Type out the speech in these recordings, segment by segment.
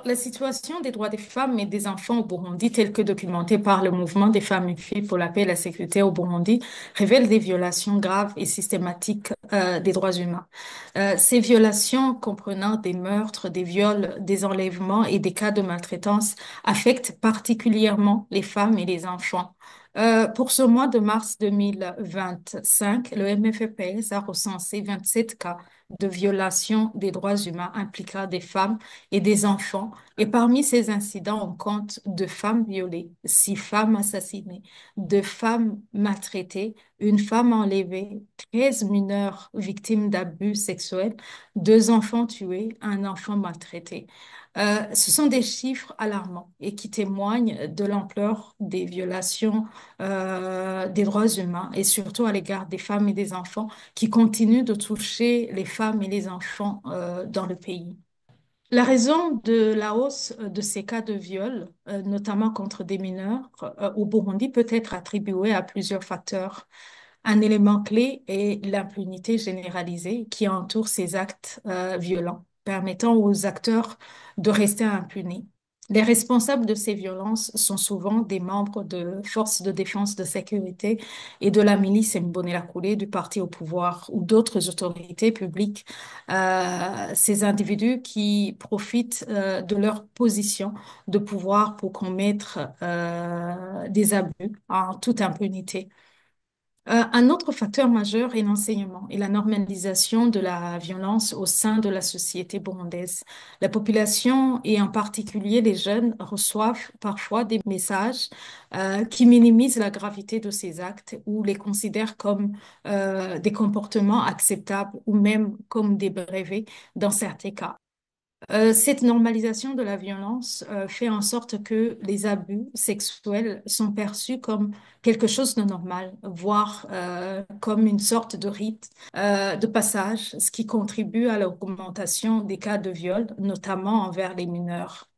La situation des droits des femmes et des enfants au Burundi, telle que documentée par le mouvement des femmes et filles pour la paix et la sécurité au Burundi, révèle des violations graves et systématiques des droits humains. Ces violations, comprenant des meurtres, des viols, des enlèvements et des cas de maltraitance, affectent particulièrement les femmes et les enfants. Pour ce mois de mars 2025, le MFPS a recensé 27 cas de violations des droits humains impliquant des femmes et des enfants. Et parmi ces incidents, on compte de femmes violées, 6 femmes assassinées, 2 femmes maltraitées, 1 femme enlevée, 13 mineurs victimes d'abus sexuels, 2 enfants tués, 1 enfant maltraité. Ce sont des chiffres alarmants et qui témoignent de l'ampleur des violations des droits humains et surtout à l'égard des femmes et des enfants qui continuent de toucher les femmes et les enfants dans le pays. La raison de la hausse de ces cas de viol, notamment contre des mineurs, au Burundi peut être attribuée à plusieurs facteurs. Un élément clé est l'impunité généralisée qui entoure ces actes violents, permettant aux acteurs de rester impunis. Les responsables de ces violences sont souvent des membres de forces de défense de sécurité et de la milice Imbonerakure du parti au pouvoir ou d'autres autorités publiques. Ces individus qui profitent de leur position de pouvoir pour commettre des abus en toute impunité. Un autre facteur majeur est l'enseignement et la normalisation de la violence au sein de la société burundaise. La population, et en particulier les jeunes, reçoivent parfois des messages qui minimisent la gravité de ces actes ou les considèrent comme des comportements acceptables ou même comme des brevets dans certains cas. Cette normalisation de la violence fait en sorte que les abus sexuels sont perçus comme quelque chose de normal, voire comme une sorte de rite de passage, ce qui contribue à l'augmentation des cas de viol, notamment envers les mineurs.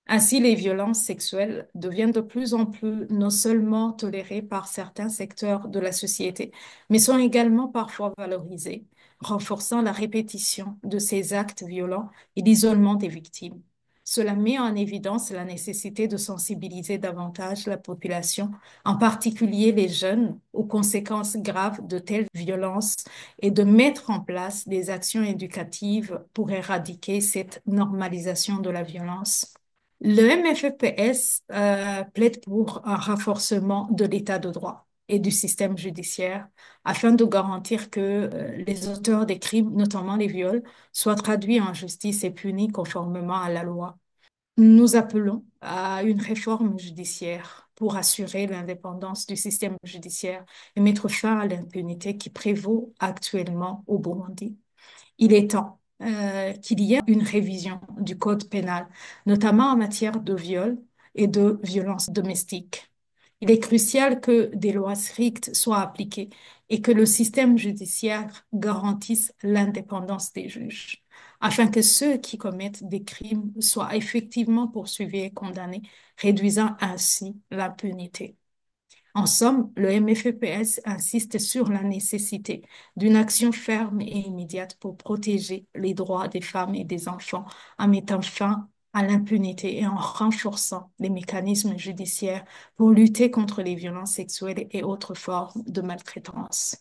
Ainsi, les violences sexuelles deviennent de plus en plus non seulement tolérées par certains secteurs de la société, mais sont également parfois valorisées, renforçant la répétition de ces actes violents et l'isolement des victimes. Cela met en évidence la nécessité de sensibiliser davantage la population, en particulier les jeunes, aux conséquences graves de telles violences et de mettre en place des actions éducatives pour éradiquer cette normalisation de la violence. Le MFPS plaide pour un renforcement de l'état de droit et du système judiciaire afin de garantir que les auteurs des crimes, notamment les viols, soient traduits en justice et punis conformément à la loi. Nous appelons à une réforme judiciaire pour assurer l'indépendance du système judiciaire et mettre fin à l'impunité qui prévaut actuellement au Burundi. Il est temps qu'il y ait une révision du code pénal, notamment en matière de viol et de violence domestique. Il est crucial que des lois strictes soient appliquées et que le système judiciaire garantisse l'indépendance des juges, afin que ceux qui commettent des crimes soient effectivement poursuivis et condamnés, réduisant ainsi l'impunité. En somme, le MFEPS insiste sur la nécessité d'une action ferme et immédiate pour protéger les droits des femmes et des enfants en mettant fin à l'impunité et en renforçant les mécanismes judiciaires pour lutter contre les violences sexuelles et autres formes de maltraitance.